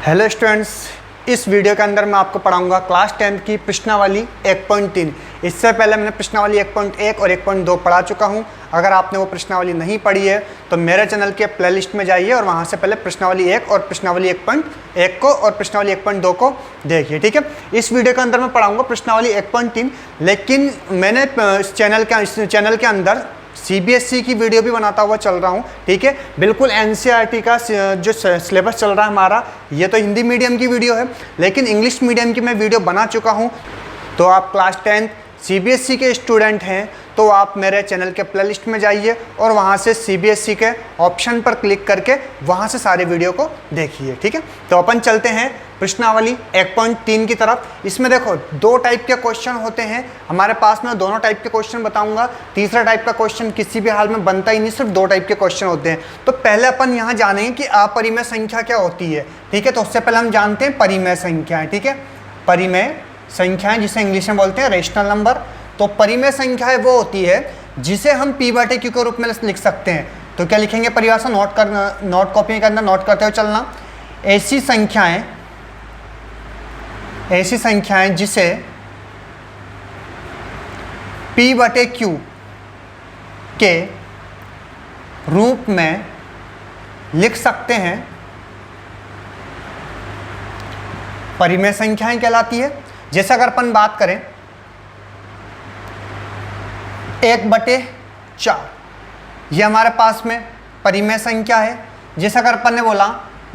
Hello students, इस video के अंदर मैं आपको पढ़ाऊंगा क्लास 10 की प्रश्नावली 1.3। इससे पहले मैंने प्रश्नावली 1.1 और 1.2 पढ़ा चुका हूं। अगर आपने वो प्रश्नावली नहीं पढ़ी है तो मेरे चैनल के प्लेलिस्ट में जाइए और वहां से पहले प्रश्नावली 1 और प्रश्नावली 1.1 को और प्रश्नावली 1.2 को देखिए। ठीक है, इस वीडियो के अंदर मैं पढ़ाऊंगा प्रश्नावली 1.3, लेकिन मैंने इस चैनल के अंदर सीबीएसई की वीडियो भी बनाता हुआ चल रहा हूँ। ठीक है, बिल्कुल एनसीईआरटी का जो सिलेबस चल रहा है हमारा, ये तो हिंदी मीडियम की वीडियो है, लेकिन इंग्लिश मीडियम की मैं वीडियो बना चुका हूँ। तो आप क्लास 10 सीबीएसई के स्टूडेंट हैं तो आप मेरे चैनल के प्लेलिस्ट में जाइए और वहाँ से सीबीएसई के ऑप्शन पर क्लिक करके वहाँ से सारे वीडियो को देखिए। ठीक है, तो अपन चलते हैं प्रश्नावली 1.3 की तरफ। इसमें देखो दो टाइप के क्वेश्चन होते हैं हमारे पास में, दोनों टाइप के क्वेश्चन बताऊंगा। तीसरा टाइप का क्वेश्चन किसी भी हाल में बनता ही नहीं, सिर्फ दो टाइप के क्वेश्चन होते हैं। तो पहले अपन यहाँ जानेंगे कि अपरिमेय संख्या क्या होती है। ठीक है, तो उससे पहले हम जानते हैं परिमेय संख्याएं। ठीक है, परिमेय संख्याएं जिसे इंग्लिश में बोलते हैं रेशनल नंबर। तो परिमेय संख्याएं वो होती है जिसे हम p/q के रूप में लिख सकते हैं। तो क्या लिखेंगे परिभाषा, नोट कॉपी के अंदर नोट करते हुए चलना। ऐसी संख्याएं जिसे p/q के रूप में लिख सकते हैं परिमेय संख्याएं कहलाती है। जैसे अगर अपन बात करें 1/4, ये हमारे पास में परिमेय संख्या है। जैसे अगर अपन ने बोला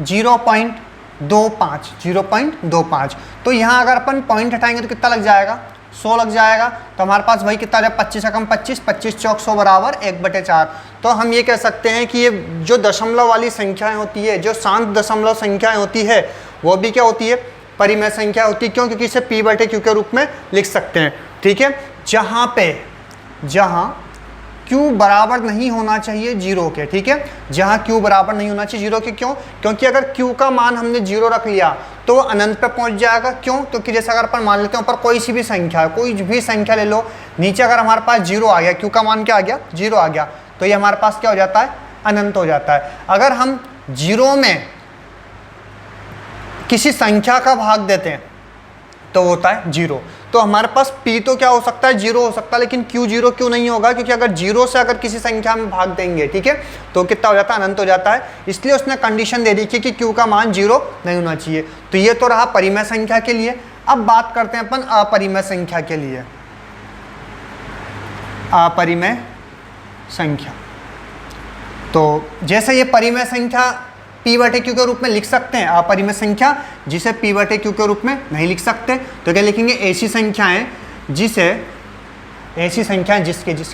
0.25, तो यहाँ अगर अपन पॉइंट हटाएंगे तो कितना लग जाएगा, 100 लग जाएगा। तो हमारे पास वही कितना है, 25 से कम 25, 25 चौक 100 बराबर 1/4। तो हम ये कह सकते हैं कि ये जो दशमलव वाली संख्याएं होती है, जो शांत दशमलव संख्याएं होती है, वो भी क्या होती है, परिमेय संख्या होती है। क्यों? क्योंकि इसे p/q के रूप में लिख सकते हैं। ठीक है, जहां q बराबर नहीं होना चाहिए 0 के। ठीक है, जहां q बराबर नहीं होना चाहिए 0 के। क्यों? क्योंकि अगर q का मान हमने 0 रख लिया तो वो अनंत पे पहुंच जाएगा। क्यों? क्योंकि जैसे अगर अपन मान लेते हैं ऊपर कोई सी भी संख्या है, कोई भी संख्या ले लो, नीचे अगर हमारे पास 0 आ गया, q का मान क्या आ गया, 0 आ गया, तो ये हमारे पास क्या हो जाता है, अनंत हो जाता है। अगर हम 0 में किसी संख्या का भाग देते हैं तो होता है 0। तो हमारे पास p तो क्या हो सकता है, 0 हो सकता है, लेकिन q 0 क्यों नहीं होगा? क्योंकि अगर 0 से अगर किसी संख्या में भाग देंगे, ठीक है, तो कितना हो जाता है, अनंत हो जाता है। इसलिए उसने कंडीशन दे दी कि q का मान 0 नहीं होना चाहिए। तो ये तो रहा परिमेय संख्या के लिए। अब बात करते हैं अपन अपरिमेय संख्या के लिए। अपरिमेय संख्या, तो जैसे ये परिमेय संख्या p/q के रूप में लिख सकते हैं, अपरिमेय संख्या जिसे p/q के रूप में नहीं लिख सकते, तो क्या लिखेंगे, ऐसी संख्याएं जिसके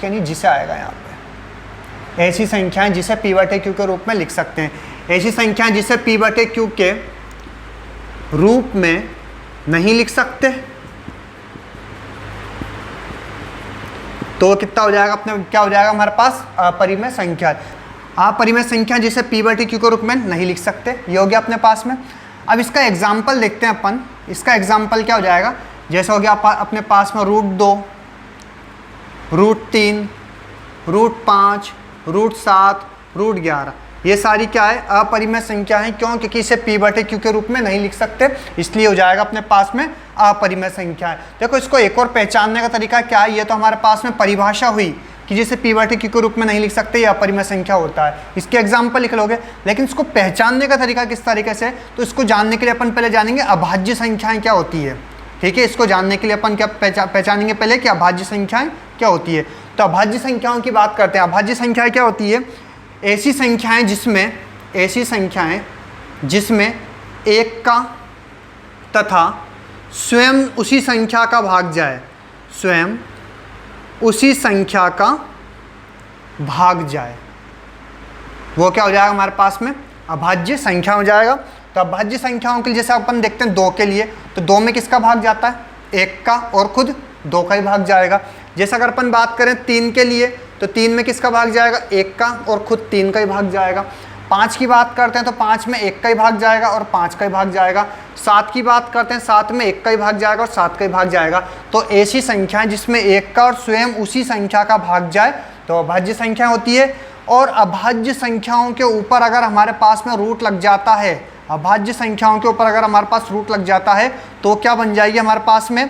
नहीं, जिसे आएगा यहाँ पे, ऐसी संख्याएं जिसे p/q के रूप में लिख सकते हैं। ऐसी संख्याएं जिसे p/q के रूप में नहीं लिख सकते, तो कितना हो जाएगा, अपने क्या हो जाएगा हमारे पास, अपरिमेय संख्या। अपरिमेय संख्या जिसे p/q के रूप में नहीं लिख सकते, ये हो गया अपने पास में। अब इसका एग्जाम्पल देखते हैं अपन। इसका एग्जाम्पल क्या हो जाएगा, जैसे हो गया अपने पास में √2, √3, √5, √7, √11, ये सारी क्या है, अपरिमेय संख्या है। क्यों? क्योंकि इसे p/q के रूप में नहीं लिख सकते, इसलिए हो जाएगा अपने पास में अपरिमेय संख्या है। देखो इसको एक और पहचानने का तरीका क्या है, ये तो हमारे पास में परिभाषा हुई कि जिसे p/q के रूप में नहीं लिख सकते, ये अपरिमेय संख्या होता है। इसके एग्जाम्पल लिख लोगे, लेकिन इसको पहचानने का तरीका किस तरीके से, तो इसको जानने के लिए अपन पहले जानेंगे अभाज्य संख्याएं क्या होती है। ठीक है, इसको जानने के लिए अपन क्या पहचानेंगे पहले कि अभाज्य संख्याएं क्या होती है। तो अभाज्य संख्याओं की बात करते हैं। अभाज्य संख्याएं क्या होती है, ऐसी संख्याएं जिसमें एक का तथा स्वयं उसी संख्या का भाग जाए, स्वयं उसी संख्या का भाग जाए, वो क्या हो जाएगा हमारे पास में, अभाज्य संख्या हो जाएगा। तो अभाज्य संख्याओं के लिए जैसे अपन देखते हैं 2 के लिए, तो 2 में किसका भाग जाता है, 1 का, और खुद 2 का ही भाग जाएगा। जैसे अगर अपन बात करें 3 के लिए, तो 3 में किसका भाग जाएगा, 1 का, और खुद 3 का ही भाग जाएगा। 5 की बात करते हैं तो 5 में 1 का ही भाग जाएगा और 5 का ही भाग जाएगा। 7 की बात करते हैं, 7 में 1 का ही भाग जाएगा और 7 का ही भाग जाएगा। तो ऐसी संख्याएं जिसमें 1 का और स्वयं उसी संख्या का भाग जाए तो अभाज्य संख्या होती है। और अभाज्य संख्याओं के ऊपर अगर हमारे पास में रूट लग जाता है, अभाज्य संख्याओं के ऊपर अगर हमारे पास रूट लग जाता है तो क्या बन जाएगी हमारे पास में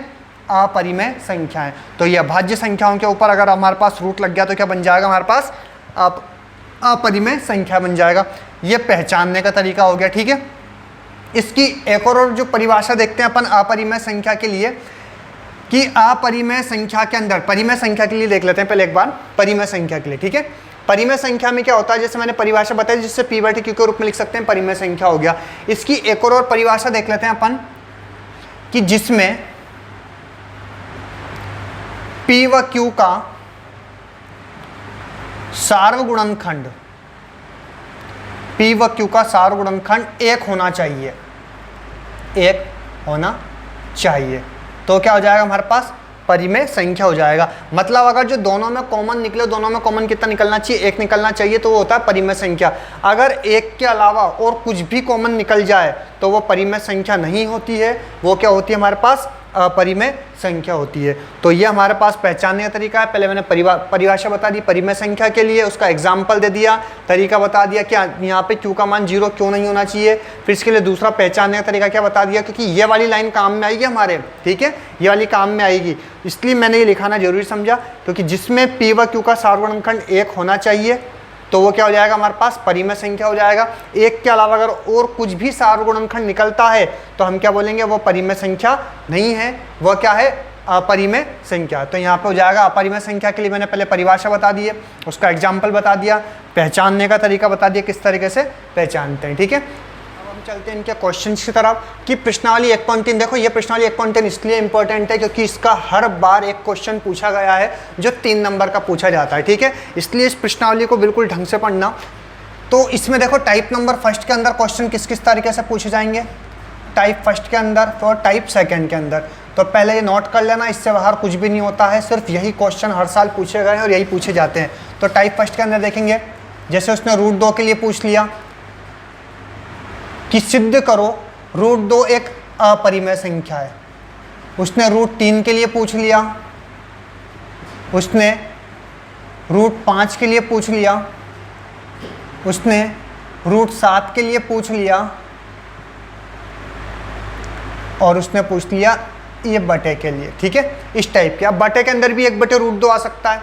अपरिमेय संख्याएं। तो ये अभाज्य संख्याओं के ऊपर अगर हमारे पास रूट लग गया तो क्या बन जाएगा हमारे पास अपरिमेय संख्या बन जाएगा। ये पहचानने का तरीका हो गया, ठीक है। इसकी एक और जो परिभाषा देखते हैं अपन अपरिमेय संख्या के लिए कि अपरिमेय संख्या के अंदर, परिमेय संख्या के लिए देख लेते हैं पहले एक बार परिमेय संख्या के लिए, ठीक है। परिमेय संख्या में क्या होता है, जैसे मैंने परिभाषा बताई जिससे p/q के रूप में लिख सकते हैं, परिमेय संख्या हो गया। इसकी एक और परिभाषा देख लेते हैं अपन कि जिसमें p व q का सार्वगुणनखंड, p व q का सार्वगुणनखंड एक होना चाहिए, एक होना चाहिए, तो क्या हो जाएगा हमारे पास परिमेय संख्या हो जाएगा। मतलब अगर जो दोनों में कॉमन निकले, दोनों में कॉमन कितना निकलना चाहिए, एक निकलना चाहिए, तो वो होता है परिमेय संख्या। अगर एक के अलावा और कुछ भी कॉमन निकल जाए तो वो परिमेय संख्या नहीं होती है, वो क्या होती है हमारे पास अपरिमेय संख्या होती है। तो ये हमारे पास पहचानने का तरीका है। पहले मैंने परिभाषा बता दी परिमेय संख्या के लिए, उसका एग्जाम्पल दे दिया, तरीका बता दिया कि यहाँ पे q का मान 0 क्यों नहीं होना चाहिए। फिर इसके लिए दूसरा पहचानने का तरीका क्या बता दिया, क्योंकि ये वाली लाइन काम में आएगी हमारे, ठीक है, ये वाली काम में आएगी, इसलिए मैंने ये लिखाना जरूरी समझा, क्योंकि जिसमें p व q का सार्वगुणनखंड एक होना चाहिए तो वो क्या हो जाएगा हमारे पास परिमेय संख्या हो जाएगा। एक के अलावा अगर और कुछ भी सार्वगुणनखंड निकलता है तो हम क्या बोलेंगे, वो परिमेय संख्या नहीं है, वो क्या है अपरिमेय संख्या। तो यहाँ पे हो जाएगा अपरिमेय संख्या के लिए मैंने पहले परिभाषा बता दी है, उसका एग्जाम्पल बता दिया, पहचानने का तरीका बता दिया किस तरीके से पहचानते हैं, ठीक है। अब हम चलते हैं इनके क्वेश्चन की तरफ कि प्रश्नावली 1.3 देखो, ये प्रश्नावली 1.3 इसलिए इंपॉर्टेंट है क्योंकि इसका हर बार एक क्वेश्चन पूछा गया है जो 3 नंबर का पूछा जाता है, ठीक है। इसलिए इस प्रश्नावली को बिल्कुल ढंग से पढ़ना। तो इसमें देखो टाइप नंबर फर्स्ट के अंदर क्वेश्चन किस किस तरीके से पूछे जाएंगे, टाइप फर्स्ट के अंदर तो टाइप सेकेंड के अंदर। तो पहले ये नोट कर लेना, इससे बाहर कुछ भी नहीं होता है, सिर्फ यही क्वेश्चन हर साल पूछे गए हैं और यही पूछे जाते हैं। तो टाइप फर्स्ट के अंदर देखेंगे, जैसे उसने √2 के लिए पूछ लिया कि सिद्ध करो √2 एक अपरिमेय संख्या है। उसने √3 के लिए पूछ लिया, उसने √5 के लिए पूछ लिया, उसने √7 के लिए पूछ लिया और उसने पूछ लिया ये बटे के लिए, ठीक है, इस टाइप के। अब बटे के अंदर भी 1/√2 आ सकता है,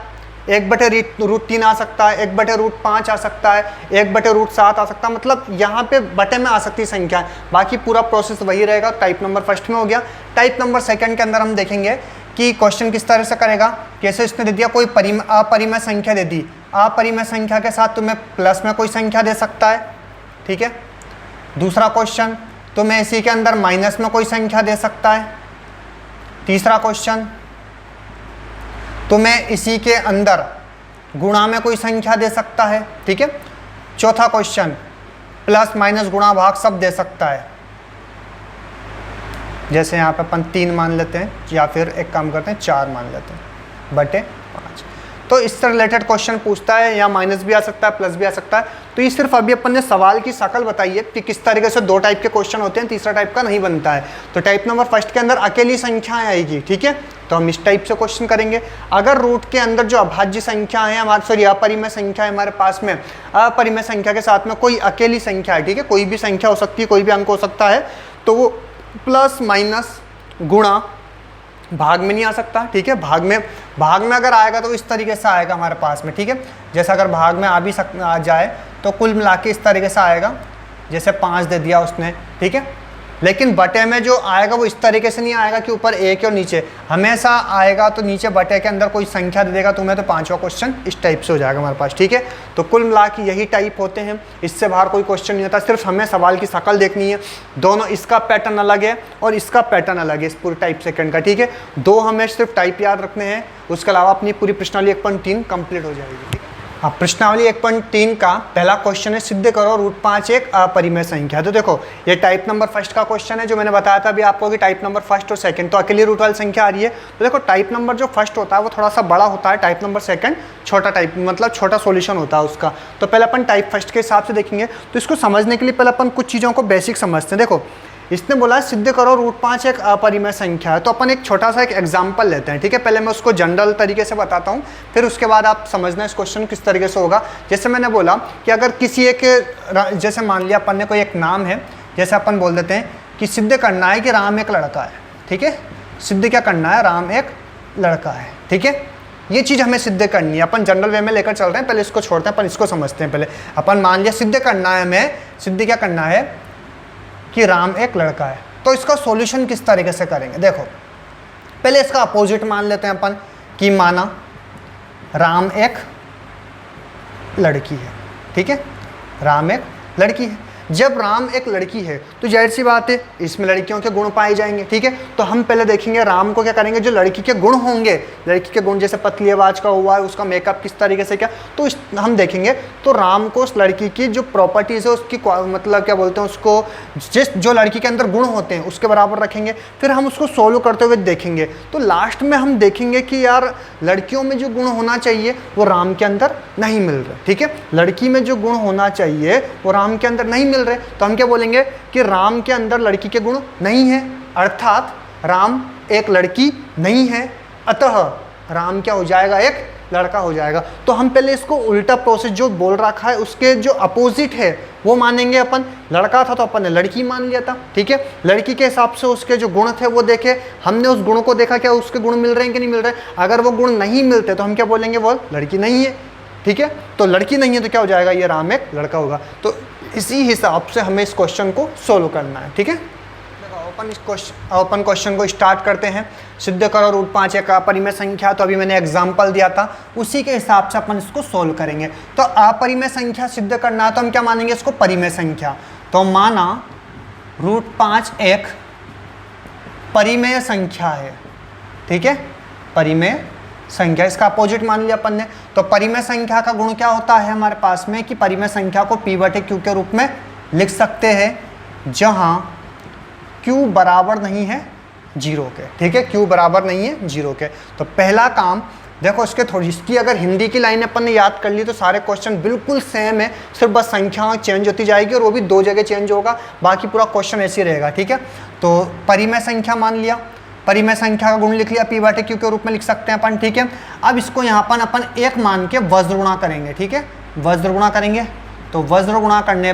1/√3 आ सकता है, 1/√5 आ सकता है, 1/√7 आ सकता है, मतलब यहाँ पे बटे में आ सकती संख्या है। बाकी पूरा प्रोसेस वही रहेगा। टाइप नंबर फर्स्ट में हो गया। टाइप नंबर सेकंड के अंदर हम देखेंगे कि क्वेश्चन किस तरह से करेगा। कैसे इसने दे दिया, कोई अपरिमेय संख्या दे दी, अपरिमेय संख्या के साथ तुम्हें प्लस में कोई संख्या दे सकता है, ठीक है। दूसरा क्वेश्चन, तुम्हें इसी के अंदर माइनस में कोई संख्या दे सकता है। तीसरा क्वेश्चन, तुम्हें इसी के अंदर गुणा में कोई संख्या दे सकता है, ठीक है। चौथा क्वेश्चन, प्लस माइनस गुणा भाग सब दे सकता है। जैसे यहाँ पे अपन 3 मान लेते हैं, या फिर एक काम करते हैं 4 मान लेते हैं बटे 5। तो इससे रिलेटेड क्वेश्चन पूछता है, या माइनस भी आ सकता है, प्लस भी आ सकता है। तो ये सिर्फ अभी अपन ने सवाल की शक्ल बताई है कि किस तरीके से 2 टाइप के क्वेश्चन होते हैं, तीसरा टाइप का नहीं बनता है। तो टाइप नंबर फर्स्ट के अंदर अकेली संख्याएं आएगी, ठीक है। तो हम इस टाइप से क्वेश्चन करेंगे। अगर रूट के अंदर जो अभाज्य संख्या है हमारे, सॉरी अपरिमेय संख्या है हमारे पास में, अपरिमेय संख्या के साथ में कोई अकेली संख्या है, ठीक है, कोई भी संख्या हो सकती है, कोई भी अंक हो सकता है, तो वो प्लस माइनस गुणा भाग में नहीं आ सकता, ठीक है। भाग में अगर आएगा तो इस तरीके से आएगा हमारे पास में, ठीक है। जैसे अगर भाग में आ जाए तो कुल मिला के इस तरीके से आएगा, जैसे 5 दे दिया उसने, ठीक है। लेकिन बटे में जो आएगा वो इस तरीके से नहीं आएगा कि ऊपर 1 और नीचे, हमेशा आएगा तो नीचे बटे के अंदर कोई संख्या दे देगा तुम्हें, तो 5वां क्वेश्चन इस टाइप से हो जाएगा हमारे पास, ठीक है। तो कुल मिला के यही टाइप होते हैं, इससे बाहर कोई क्वेश्चन नहीं होता। सिर्फ हमें सवाल की शक्ल देखनी है, दोनों इसका पैटर्न अलग है और इसका पैटर्न अलग है इस पूरे टाइप सेकंड का, ठीक है। 2 हमें सिर्फ टाइप याद रखने हैं, उसके अलावा अपनी पूरी प्रश्नावली 1.3 कंप्लीट हो जाएगी, ठीक है। हाँ, प्रश्नावली 1.3 का पहला क्वेश्चन है, सिद्ध करो √5 एक अपरिमेय संख्या। तो देखो ये टाइप नंबर फर्स्ट का क्वेश्चन है, जो मैंने बताया था अभी आपको कि टाइप नंबर फर्स्ट और सेकंड तो अकेली रूट वाली संख्या आ रही है। तो देखो टाइप नंबर जो फर्स्ट होता है वो थोड़ा सा बड़ा होता है, टाइप नंबर सेकंड छोटा टाइप, मतलब छोटा सॉल्यूशन होता है उसका। तो पहले अपन टाइप फर्स्ट के हिसाब से देखेंगे। तो इसको समझने के लिए पहले अपन कुछ चीज़ों को बेसिक समझते हैं। देखो इसने बोला सिद्ध करो √5 एक अपरिमेय संख्या है, तो अपन एक छोटा सा एक एग्जाम्पल लेते हैं, ठीक है। पहले मैं उसको जनरल तरीके से बताता हूँ, फिर उसके बाद आप समझना इस क्वेश्चन किस तरीके से होगा। जैसे मैंने बोला कि अगर किसी एक, जैसे मान लिया अपन ने कोई एक नाम है, जैसे अपन बोल देते हैं कि सिद्ध करना है कि राम एक लड़का है, ठीक है। सिद्ध क्या करना है, राम एक लड़का है, ठीक है। ये चीज़ हमें सिद्ध करनी है, अपन जनरल वे में लेकर चल रहे हैं, पहले इसको छोड़ते हैं, अपन इसको समझते हैं। पहले अपन मान लिया सिद्ध करना है हमें, सिद्ध क्या करना है कि राम एक लड़का है। तो इसका सॉल्यूशन किस तरीके से करेंगे, देखो पहले इसका अपोजिट मान लेते हैं अपन कि माना राम एक लड़की है, ठीक है। राम एक लड़की है। जब राम एक लड़की है तो जाहिर सी बात है इसमें लड़कियों के गुण पाए जाएंगे, ठीक है। तो हम पहले देखेंगे राम को क्या करेंगे, जो लड़की के गुण होंगे, लड़की के गुण जैसे पतली आवाज़ का हुआ है, उसका मेकअप किस तरीके से क्या, तो हम देखेंगे। तो राम को उस लड़की की जो प्रॉपर्टीज़ है उसकी मतलब क्या बोलते हैं उसको, जो लड़की के अंदर गुण होते हैं उसके बराबर रखेंगे। फिर हम उसको सोल्व करते हुए देखेंगे। तो लास्ट में हम देखेंगे कि यार लड़कियों में जो गुण होना चाहिए वो राम के अंदर नहीं मिल रहे, ठीक है। लड़की में जो गुण होना चाहिए वो राम के अंदर नहीं मिल रहे। तो हम क्या बोलेंगे कि राम के अंदर लड़की के गुण नहीं है, अर्थात राम एक लड़की नहीं है, अतः राम क्या हो जाएगा, एक लड़का हो जाएगा। तो हम पहले इसको उल्टा प्रोसेस जो बोल रखा है उसके जो अपोजिट है वो मानेंगे अपन। लड़का था तो अपन ने लड़की मान लिया था, ठीक है। लड़की के हिसाब से उसके जो गुण थे वो देखे, हमने उस गुण को देखा क्या उसके गुण मिल रहे हैं कि नहीं मिल रहे। अगर वो गुण नहीं मिलते तो हम क्या बोलेंगे, वो लड़की नहीं है, ठीक है। तो लड़की नहीं है तो क्या हो जाएगा, ये राम एक लड़का होगा। तो इसी हिसाब से हमें इस क्वेश्चन को सोल्व करना है, ठीक है। अपन क्वेश्चन को स्टार्ट करते हैं। सिद्ध करो रूट 5 एक अपरिमेय संख्या, तो अभी मैंने एग्जांपल दिया था उसी के हिसाब से अपन इसको सोल्व करेंगे। तो अपरिमेय संख्या सिद्ध करना है तो हम क्या मानेंगे इसको, परिमेय संख्या। तो माना रूट 5 एक परिमेय संख्या है, ठीक है। परिमेय संख्या, इसका अपोजिट मान लिया अपन ने। तो परिमेय संख्या का गुण क्या होता है हमारे पास में कि परिमेय संख्या को p/q के रूप में लिख सकते हैं जहां q बराबर नहीं है 0 के, ठीक है। q बराबर नहीं है 0 के। तो पहला काम देखो, इसकी अगर हिंदी की लाइन अपन ने याद कर ली तो सारे क्वेश्चन बिल्कुल सेम है, सिर्फ बस संख्या चेंज होती जाएगी और वो भी 2 जगह चेंज होगा, बाकी पूरा क्वेश्चन ऐसे ही रहेगा, ठीक है। तो परिमेय संख्या मान लिया, परिमेय संख्या का गुण लिख लिया, p/q के रूप में लिख सकते हैं अपन, ठीक है। अब इसको यहाँ पर अपन एक मान के वज्र गुणा करेंगे, ठीक है। वज्र गुणा करेंगे तो वज्र गुणा करने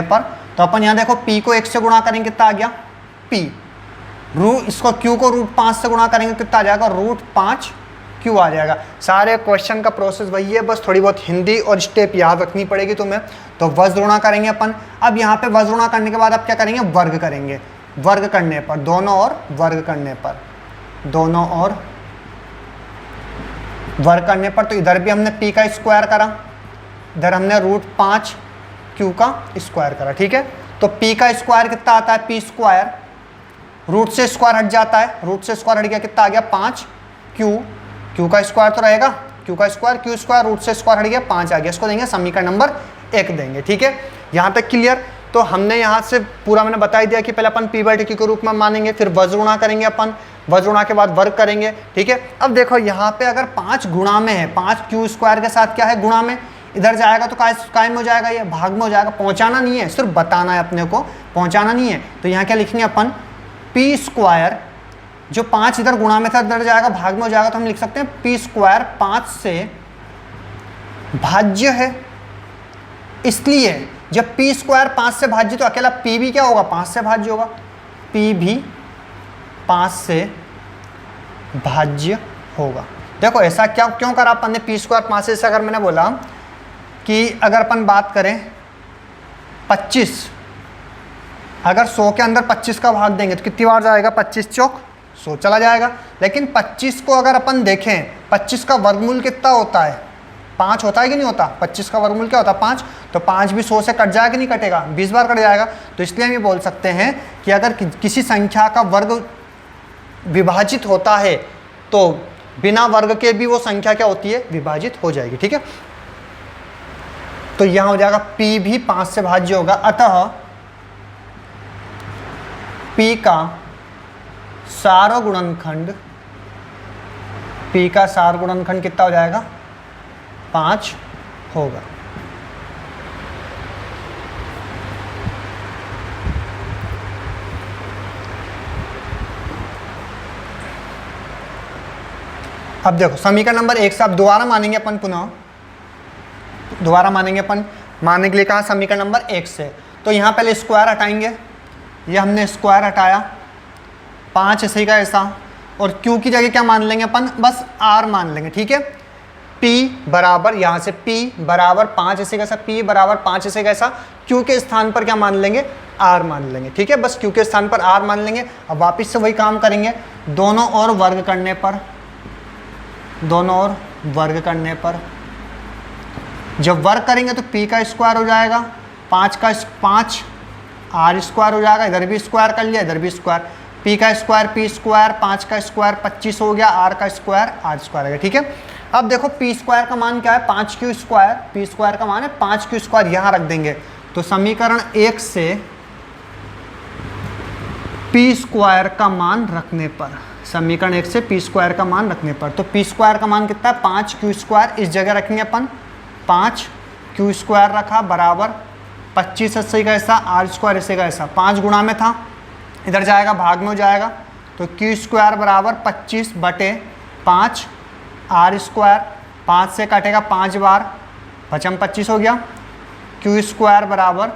पर तो अपन यहाँ देखो p को 1 से गुणा करेंगे कितना आ गया p, इसको q को रूट 5 से गुणा करेंगे कितना आ जाएगा, रूट 5 q आ जाएगा। सारे क्वेश्चन का प्रोसेस वही है, बस थोड़ी बहुत हिंदी और स्टेप याद रखनी पड़ेगी तुम्हें। तो वज्र गुणा करेंगे अपन। अब यहाँ पे वज्र गुणा करने के बाद अब क्या करेंगे, वर्ग करेंगे। वर्ग करने पर दोनों और वर्ग करने पर तो इधर भी हमने p का स्क्वायर करा, इधर हमने रूट 5 q का स्क्वायर करा, ठीक है। तो p का स्क्वायर कितना आता है, p स्क्वायर, रूट से स्क्वायर हट जाता है, रूट से स्क्वायर हट गया कितना आ गया 5q का स्क्वायर तो रहेगा, q का स्क्वायर, q स्क्वायर रूट से स्क्वायर हट गया 5 आ गया। इसको देंगे समीकरण नंबर 1 देंगे, ठीक है। यहाँ तक क्लियर। तो हमने यहाँ से पूरा मैंने बता दिया कि पहले अपन p/q के रूप में मानेंगे, फिर वज्र गुणा करेंगे अपन, वज्र गुणा के बाद वर्ग करेंगे, ठीक है। अब देखो यहाँ पे अगर 5 गुणा में है, 5q स्क्वायर के साथ क्या है गुणा में, इधर जाएगा तो काय में हो जाएगा, ये भाग में हो जाएगा। पहुँचाना नहीं है, सिर्फ बताना है अपने को, पहुँचाना नहीं है। तो यहाँ क्या लिखेंगे अपन, p स्क्वायर, जो 5 इधर गुणा में था इधर जाएगा भाग में हो जाएगा, तो हम लिख सकते हैं p स्क्वायर 5 से भाज्य है। इसलिए जब p स्क्वायर 5 से भाज्य तो अकेला p भी क्या होगा, 5 से भाज्य होगा, p भी 5 से भाज्य होगा। देखो ऐसा क्यों करा अपन ने, p स्क्वायर 5 से, अगर मैंने बोला कि अगर अपन बात करें 25, अगर 100 के अंदर 25 का भाग देंगे तो कितनी बार जाएगा, 25 चौक 100 चला जाएगा। लेकिन 25 को अगर अपन देखें, 25 का वर्गमूल कितना होता है, 5 होता है कि नहीं होता, 25 का वर्गमूल क्या होता है 5, तो 5 भी 100 से कट जाएगा कि नहीं कटेगा, 20 बार कट जाएगा। तो इसलिए हम ये बोल सकते हैं कि अगर किसी संख्या का वर्ग विभाजित होता है तो बिना वर्ग के भी वो संख्या क्या होती है, विभाजित हो जाएगी, ठीक है। तो यहाँ हो जाएगा p भी 5 से भाज्य होगा, अतः p का सार गुणनखंड, p का सार गुणनखंड कितना हो जाएगा, 5 होगा। अब देखो समीकरण नंबर 1 से अब दोबारा मानेंगे अपन, पुनः दोबारा मानेंगे अपन मानने के लिए कहा समीकरण नंबर 1 से। तो यहाँ पहले स्क्वायर हटाएंगे, ये हमने स्क्वायर हटाया, 5 ऐसे का ऐसा, और Q की जगह क्या मान लेंगे अपन, बस R मान लेंगे, ठीक है। P बराबर यहाँ से P बराबर 5 ऐसे का ऐसा, P बराबर 5 ऐसे का ऐसा, Q के स्थान पर क्या मान लेंगे, R मान लेंगे, ठीक है। बस Q के स्थान पर R मान लेंगे। अब वापस से वही काम करेंगे, दोनों ओर वर्ग करने पर, दोनों ओर वर्ग करने पर जब वर्ग करेंगे तो P का स्क्वायर हो जाएगा, 5 R स्क्वायर हो जाएगा, इधर भी स्क्वायर कर लिया, इधर भी स्क्वायर, P का स्क्वायर P स्क्वायर, 5 का स्क्वायर 25 हो गया, R का स्क्वायर R स्क्वायर आ गया, ठीक है। अब देखो P स्क्वायर का मान क्या है, 5Q स्क्वायर, P स्क्वायर का मान है 5Q स्क्वायर, यहाँ रख देंगे। तो समीकरण 1 से P स्क्वायर का मान रखने पर, समीकरण 1 से P स्क्वायर का मान रखने पर, तो P स्क्वायर का मान कितना है, 5Q स्क्वायर, इस जगह रखेंगे अपन 5Q स्क्वायर रखा बराबर 25 80 का ऐसा, R स्क्वायर ऐसे का ऐसा, 5 गुणा में था, इधर जाएगा भाग में हो जाएगा, तो Q स्क्वायर बराबर 25 बटे 5 R स्क्वायर, 5 से कटेगा 5 बार, बचम 25 हो गया, Q स्क्वायर बराबर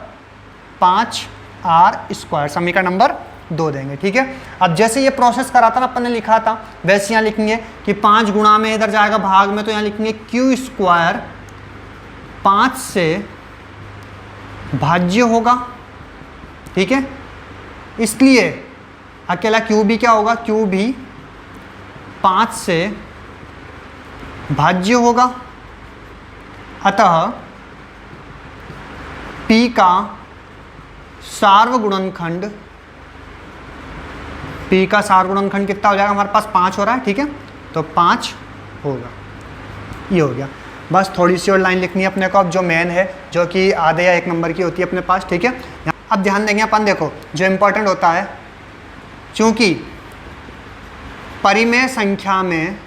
5 R स्क्वायर, समीकरण नंबर 2 देंगे, ठीक है। अब जैसे ये प्रोसेस करा था ना अपन ने लिखा था, वैसे यहाँ लिखेंगे कि 5 गुणा में इधर जाएगा भाग में, तो यहाँ लिखेंगे Q स्क्वायर 5 से भाज्य होगा, ठीक है। इसलिए अकेला Q भी क्या होगा, Q भी 5 से भाज्य होगा, अतः P का सार्वगुणनखंड, P का सार्वगुणनखंड कितना हो जाएगा हमारे पास, 5 हो रहा है, ठीक है, तो 5 होगा, ये हो गया। बस थोड़ी सी और लाइन लिखनी है अपने को, अब जो मेन है, जो कि आधे या 1 नंबर की होती है अपने पास, ठीक है। अब ध्यान देंगे अपन, देखो जो इम्पोर्टेंट होता है, क्योंकि परिमेय संख्या में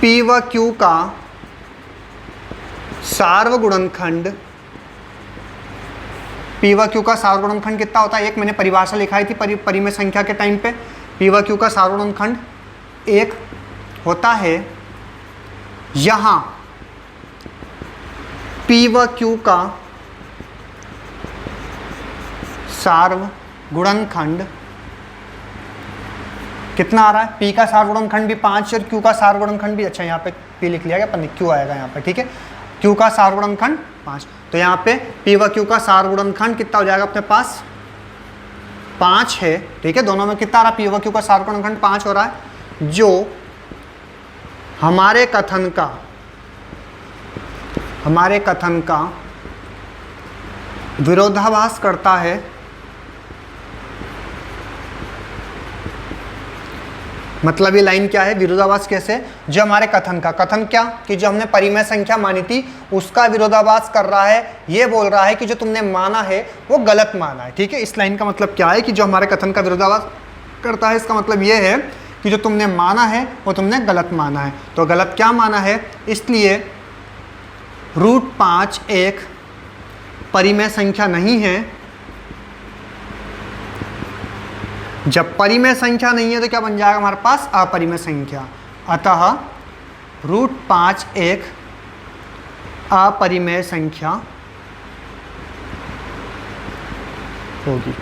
P व Q का सार्वगुणनखंड, P व Q का सार्वगुणनखंड कितना होता है, एक मैंने परिभाषा लिखाई थी परिमेय संख्या के टाइम पे, P व Q का सार्वगुणनखंड 1 होता है। यहाँ P व Q का सार्वगुणनखंड कितना आ रहा है, P का सार्वगुणनखंड भी 5 और Q का सार्वगुणनखंड भी, अच्छा यहाँ पे P लिख लिया गया, पर Q आएगा यहाँ पे, ठीक है। Q का सार्वगुणनखंड 5, तो यहाँ पे P व Q का सार्वगुणनखंड कितना हो जाएगा अपने पास, 5 है, ठीक है। दोनों में कितना आ रहा है, P व Q का सार्वगुणनखंड 5 हो रहा है, जो हमारे कथन का विरोधाभास करता है, मतलब ये लाइन क्या है, विरोधाभास कैसे, जो हमारे कथन क्या, कि जो हमने परिमेय संख्या मानी थी उसका विरोधाभास कर रहा है, ये बोल रहा है कि जो तुमने माना है वो गलत माना है, ठीक है। इस लाइन का मतलब क्या है, कि जो हमारे कथन का विरोधाभास करता है, इसका मतलब ये है कि जो तुमने माना है वो तुमने गलत माना है। तो गलत क्या माना है, इसलिए √5 एक परिमेय संख्या नहीं है। जब परिमेय संख्या नहीं है तो क्या बन जाएगा हमारे पास, अपरिमेय संख्या, अतः √5 एक अपरिमेय संख्या होगी।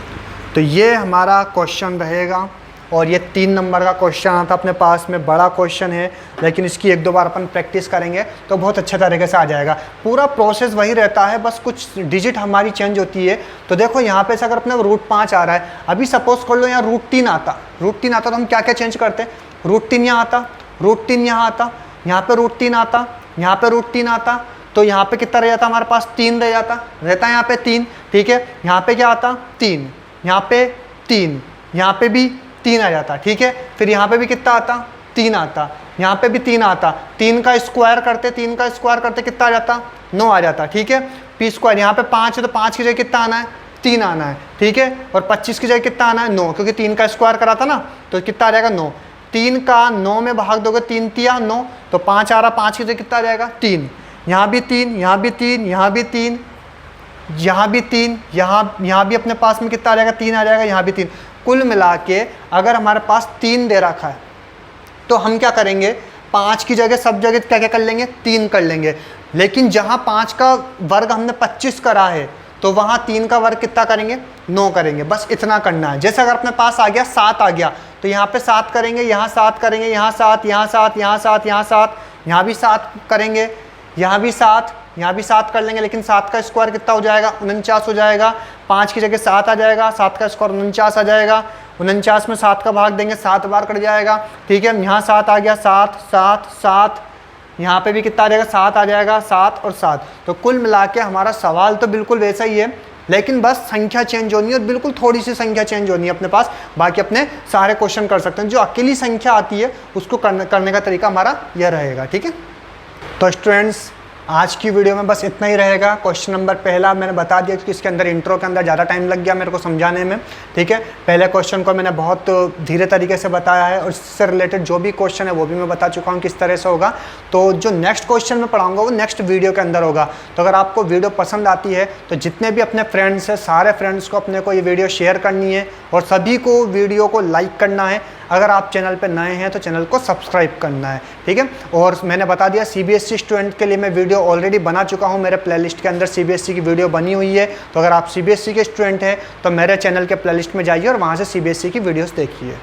तो ये हमारा क्वेश्चन रहेगा, और ये 3 नंबर का क्वेश्चन आता अपने पास में, बड़ा क्वेश्चन है, लेकिन इसकी 1-2 बार अपन प्रैक्टिस करेंगे तो बहुत अच्छे तरीके से आ जाएगा। पूरा प्रोसेस वही रहता है, बस कुछ डिजिट हमारी चेंज होती है। तो देखो यहाँ पे से अगर अपने √5 आ रहा है, अभी सपोज कर लो यहाँ √3 आता, √3 आता तो हम क्या क्या चेंज करते, √3 यहाँ आता, √3 यहाँ आता, यहाँ पे √3 आता, यहाँ पे √3 आता, तो यहाँ पे कितना रह जाता हमारे पास, 3 रह जाता, रहता है यहाँ पे 3, ठीक है। यहाँ पे क्या आता, 3, यहाँ पे 3, यहाँ पे भी 3 आ जाता, ठीक है। फिर यहाँ पे भी कितना आता, 3 आता, यहाँ पे भी 3 आता, 3 का स्क्वायर करते, 3 का स्क्वायर करते कितना आ जाता, 9 आ जाता, ठीक है। P स्क्वायर यहाँ पे 5 है तो 5 की जगह कितना आना है, 3 आना है, ठीक है। और 25 की जगह कितना आना है, 9, क्योंकि 3 का स्क्वायर करा था ना, तो कितना आ जाएगा 9, 3 का 9 में भाग दोगे, 3 तिया 9, तो 5 आ रहा, 5 की जगह कितना आ जाएगा, 3, यहाँ भी 3, यहाँ भी 3, यहाँ भी 3, यहाँ भी 3, यहाँ भी अपने पास में कितना आ जाएगा, 3 आ जाएगा, यहाँ भी 3। कुल मिला के अगर हमारे पास 3 दे रखा है तो हम क्या करेंगे, 5 की जगह सब जगह क्या क्या कर लेंगे, 3 कर लेंगे। लेकिन जहाँ 5 का वर्ग हमने 25 करा है तो वहाँ 3 का वर्ग कितना करेंगे, 9 करेंगे। बस इतना करना है। जैसे अगर अपने पास आ गया 7 आ गया तो यहाँ पे 7 करेंगे, यहाँ 7 करेंगे, यहाँ 7, यहाँ 7, यहाँ 7, यहाँ 7, यहाँ भी 7 करेंगे, यहाँ भी 7, यहाँ भी 7 कर लेंगे। लेकिन 7 का स्क्वायर कितना हो जाएगा, 49 हो जाएगा। 5 की जगह 7 आ जाएगा, 7 का स्क्वायर 49 आ जाएगा। 49 में 7 का भाग देंगे, 7 बार कट जाएगा। ठीक है, यहाँ 7 आ गया, 7 7 7, यहाँ पे भी कितना आ जाएगा, 7 आ जाएगा, 7 और 7। तो कुल मिला के हमारा सवाल तो बिल्कुल वैसा ही है, लेकिन बस संख्या चेंज होनी है और बिल्कुल थोड़ी सी संख्या चेंज होनी है अपने पास। बाकी अपने सारे क्वेश्चन कर सकते हैं। जो अकेली संख्या आती है उसको करने का तरीका हमारा यह रहेगा। ठीक है, तो स्टूडेंट्स आज की वीडियो में बस इतना ही रहेगा। क्वेश्चन नंबर पहला मैंने बता दिया कि इसके अंदर इंट्रो के अंदर ज़्यादा टाइम लग गया मेरे को समझाने में। ठीक है, पहले क्वेश्चन को मैंने बहुत धीरे तरीके से बताया है और इससे रिलेटेड जो भी क्वेश्चन है वो भी मैं बता चुका हूँ किस तरह से होगा। तो जो नेक्स्ट क्वेश्चन मैं पढ़ाऊँगा वो नेक्स्ट वीडियो के अंदर होगा। तो अगर आपको वीडियो पसंद आती है तो जितने भी अपने फ्रेंड्स हैं सारे फ्रेंड्स को अपने को ये वीडियो शेयर करनी है और सभी को वीडियो को लाइक करना है। अगर आप चैनल पे नए हैं तो चैनल को सब्सक्राइब करना है। ठीक है, और मैंने बता दिया सीबीएसई स्टूडेंट के लिए मैं वीडियो ऑलरेडी बना चुका हूं। मेरे प्लेलिस्ट के अंदर सीबीएसई की वीडियो बनी हुई है। तो अगर आप सीबीएसई के स्टूडेंट हैं तो मेरे चैनल के प्लेलिस्ट में जाइए और वहां से सीबीएसई की वीडियोस देखिए।